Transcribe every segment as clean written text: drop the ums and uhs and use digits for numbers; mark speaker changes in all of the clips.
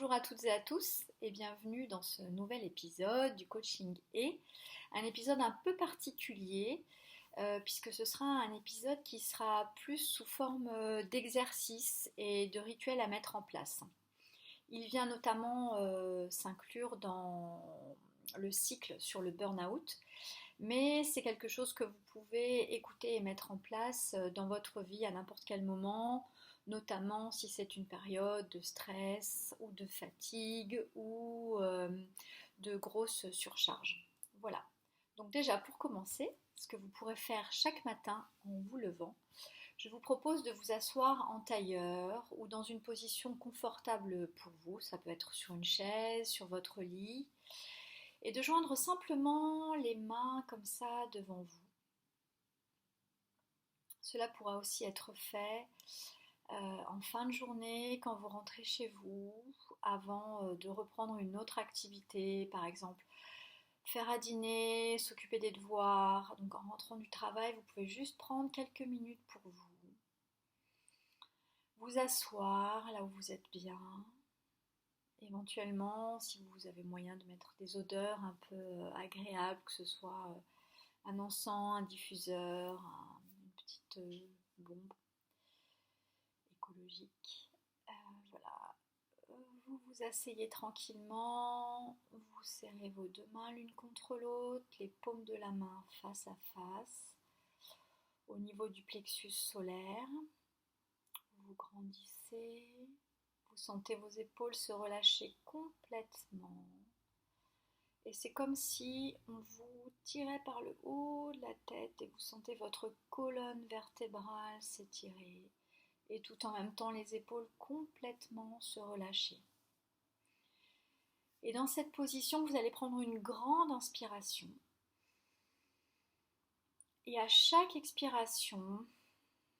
Speaker 1: Bonjour à toutes et à tous et bienvenue dans ce nouvel épisode du Coaching un épisode un peu particulier puisque ce sera un épisode qui sera plus sous forme d'exercice et de rituels à mettre en place. Il vient notamment s'inclure dans le cycle sur le burn-out, mais c'est quelque chose que vous pouvez écouter et mettre en place dans votre vie à n'importe quel moment, notamment si c'est une période de stress ou de fatigue ou de grosse surcharge. Voilà. Donc déjà pour commencer, ce que vous pourrez faire chaque matin en vous levant, je vous propose de vous asseoir en tailleur ou dans une position confortable pour vous. Ça peut être sur une chaise, sur votre lit, et de joindre simplement les mains comme ça devant vous. Cela pourra aussi être fait en fin de journée, quand vous rentrez chez vous, avant de reprendre une autre activité, par exemple faire à dîner, s'occuper des devoirs. Donc en rentrant du travail, vous pouvez juste prendre quelques minutes pour vous asseoir là où vous êtes bien. Éventuellement, si vous avez moyen de mettre des odeurs un peu agréables, que ce soit un encens, un diffuseur, une petite bombe écologique. Voilà. Vous vous asseyez tranquillement, vous serrez vos deux mains l'une contre l'autre, les paumes de la main face à face, au niveau du plexus solaire. Vous grandissez, vous sentez vos épaules se relâcher complètement. Et c'est comme si on vous tirait par le haut de la tête et vous sentez votre colonne vertébrale s'étirer. Et tout en même temps les épaules complètement se relâcher. Et dans cette position, vous allez prendre une grande inspiration. Et à chaque expiration,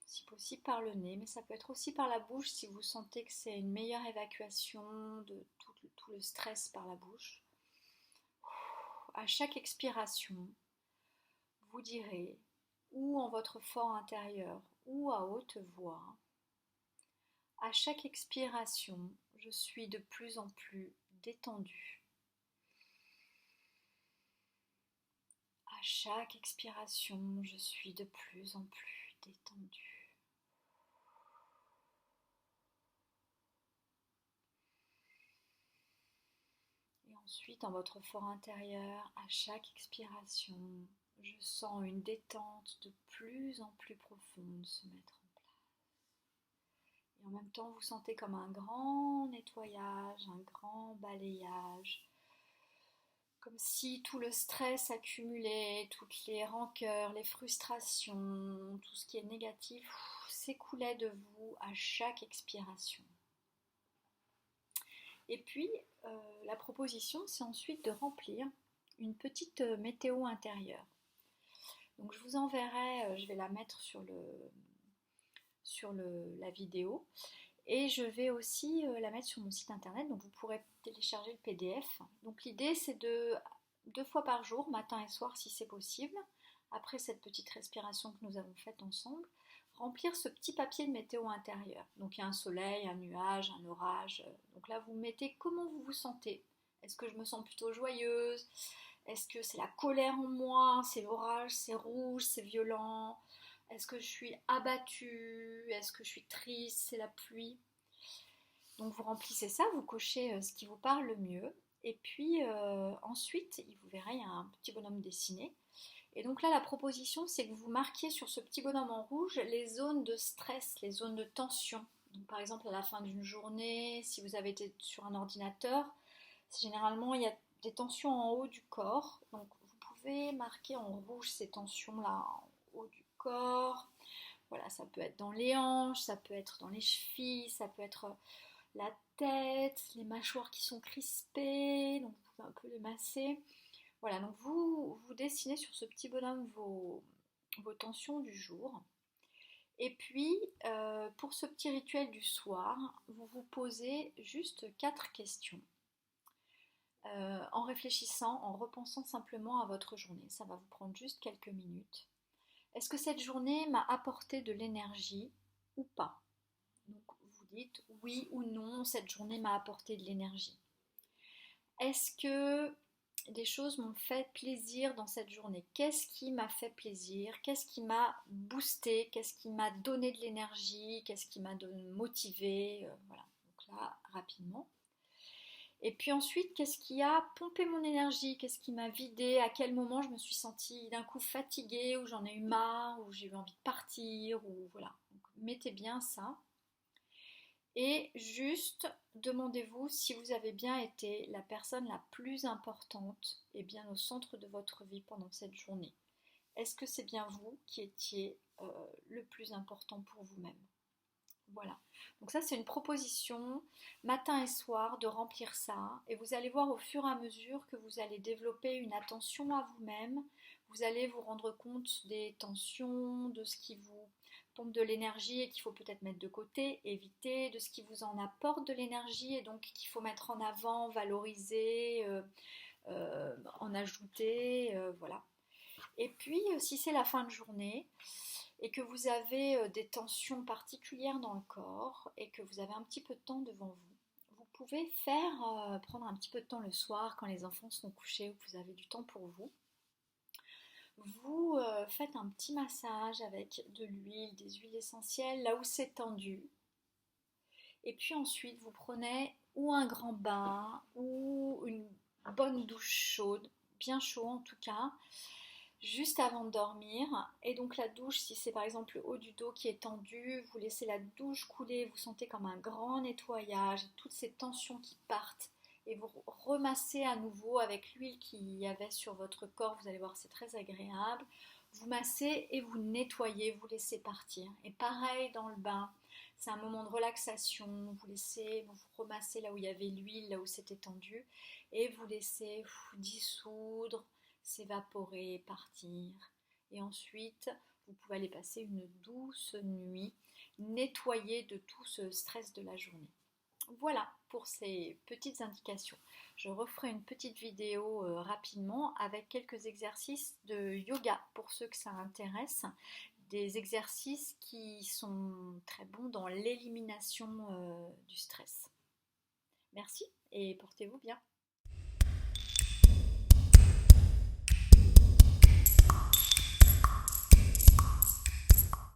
Speaker 1: si possible par le nez, mais ça peut être aussi par la bouche si vous sentez que c'est une meilleure évacuation de tout le stress par la bouche. À chaque expiration, vous direz, ou en votre fort intérieur, ou à haute voix, à chaque expiration, je suis de plus en plus détendue. À chaque expiration, je suis de plus en plus détendue. Et ensuite, dans votre fort intérieur, à chaque expiration, je sens une détente de plus en plus profonde se mettre en place. Et en même temps, vous sentez comme un grand nettoyage, un grand balayage, comme si tout le stress accumulé, toutes les rancœurs, les frustrations, tout ce qui est négatif s'écoulait de vous à chaque expiration. Et puis, la proposition, c'est ensuite de remplir une petite météo intérieure. Donc je vous enverrai, je vais la mettre sur la vidéo. Et je vais aussi la mettre sur mon site internet, donc vous pourrez télécharger le PDF. Donc l'idée c'est de 2 fois par jour, matin et soir si c'est possible, après cette petite respiration que nous avons faite ensemble, remplir ce petit papier de météo intérieur. Donc il y a un soleil, un nuage, un orage. Donc là vous mettez comment vous vous sentez. Est-ce que je me sens plutôt joyeuse? Est-ce que c'est la colère en moi? C'est l'orage, c'est rouge, c'est violent? Est-ce que je suis abattue? Est-ce que je suis triste? C'est la pluie? Donc vous remplissez ça, vous cochez ce qui vous parle le mieux. Et puis ensuite, vous verrez, il y a un petit bonhomme dessiné. Et donc là, la proposition, c'est que vous marquiez sur ce petit bonhomme en rouge les zones de stress, les zones de tension. Donc par exemple, à la fin d'une journée, si vous avez été sur un ordinateur, généralement, il y a des tensions en haut du corps. Donc vous pouvez marquer en rouge ces tensions-là en haut du corps. Voilà, ça peut être dans les hanches, ça peut être dans les chevilles, ça peut être la tête, les mâchoires qui sont crispées, donc vous pouvez un peu les masser. Voilà, donc vous dessinez sur ce petit bonhomme vos tensions du jour. Et puis, pour ce petit rituel du soir, vous vous posez juste 4 questions. En réfléchissant, en repensant simplement à votre journée. Ça va vous prendre juste quelques minutes. Est-ce que cette journée m'a apporté de l'énergie ou pas? Donc vous dites oui ou non, cette journée m'a apporté de l'énergie. Est-ce que des choses m'ont fait plaisir dans cette journée? Qu'est-ce qui m'a fait plaisir? Qu'est-ce qui m'a boosté? Qu'est-ce qui m'a donné de l'énergie? Qu'est-ce qui m'a motivé? Voilà, donc là, rapidement. Et puis ensuite, qu'est-ce qui a pompé mon énergie? Qu'est-ce qui m'a vidé? À quel moment je me suis sentie d'un coup fatiguée, ou j'en ai eu marre, ou j'ai eu envie de partir, ou voilà. Donc, mettez bien ça. Et juste demandez-vous si vous avez bien été la personne la plus importante et bien au centre de votre vie pendant cette journée. Est-ce que c'est bien vous qui étiez le plus important pour vous-même? Voilà. Donc ça, c'est une proposition matin et soir de remplir ça. Et vous allez voir au fur et à mesure que vous allez développer une attention à vous-même. Vous allez vous rendre compte des tensions, de ce qui vous pompe de l'énergie et qu'il faut peut-être mettre de côté, éviter, de ce qui vous en apporte de l'énergie et donc qu'il faut mettre en avant, valoriser, en ajouter, voilà. Et puis, si c'est la fin de journée et que vous avez des tensions particulières dans le corps et que vous avez un petit peu de temps devant vous, vous pouvez prendre un petit peu de temps le soir quand les enfants sont couchés ou que vous avez du temps pour vous. Vous faites un petit massage avec de l'huile, des huiles essentielles, là où c'est tendu. Et puis ensuite, vous prenez ou un grand bain ou une bonne douche chaude, bien chaud en tout cas, juste avant de dormir. Et donc la douche, si c'est par exemple le haut du dos qui est tendu, vous laissez la douche couler, vous sentez comme un grand nettoyage, toutes ces tensions qui partent. Et vous remassez à nouveau avec l'huile qu'il y avait sur votre corps, vous allez voir c'est très agréable. Vous massez et vous nettoyez, vous laissez partir. Et pareil dans le bain, c'est un moment de relaxation, vous remassez là où il y avait l'huile, là où c'était tendu, et vous laissez dissoudre, s'évaporer, partir. Et ensuite, vous pouvez aller passer une douce nuit, nettoyer de tout ce stress de la journée. Voilà pour ces petites indications. Je referai une petite vidéo rapidement avec quelques exercices de yoga pour ceux que ça intéresse. Des exercices qui sont très bons dans l'élimination du stress. Merci et portez-vous bien.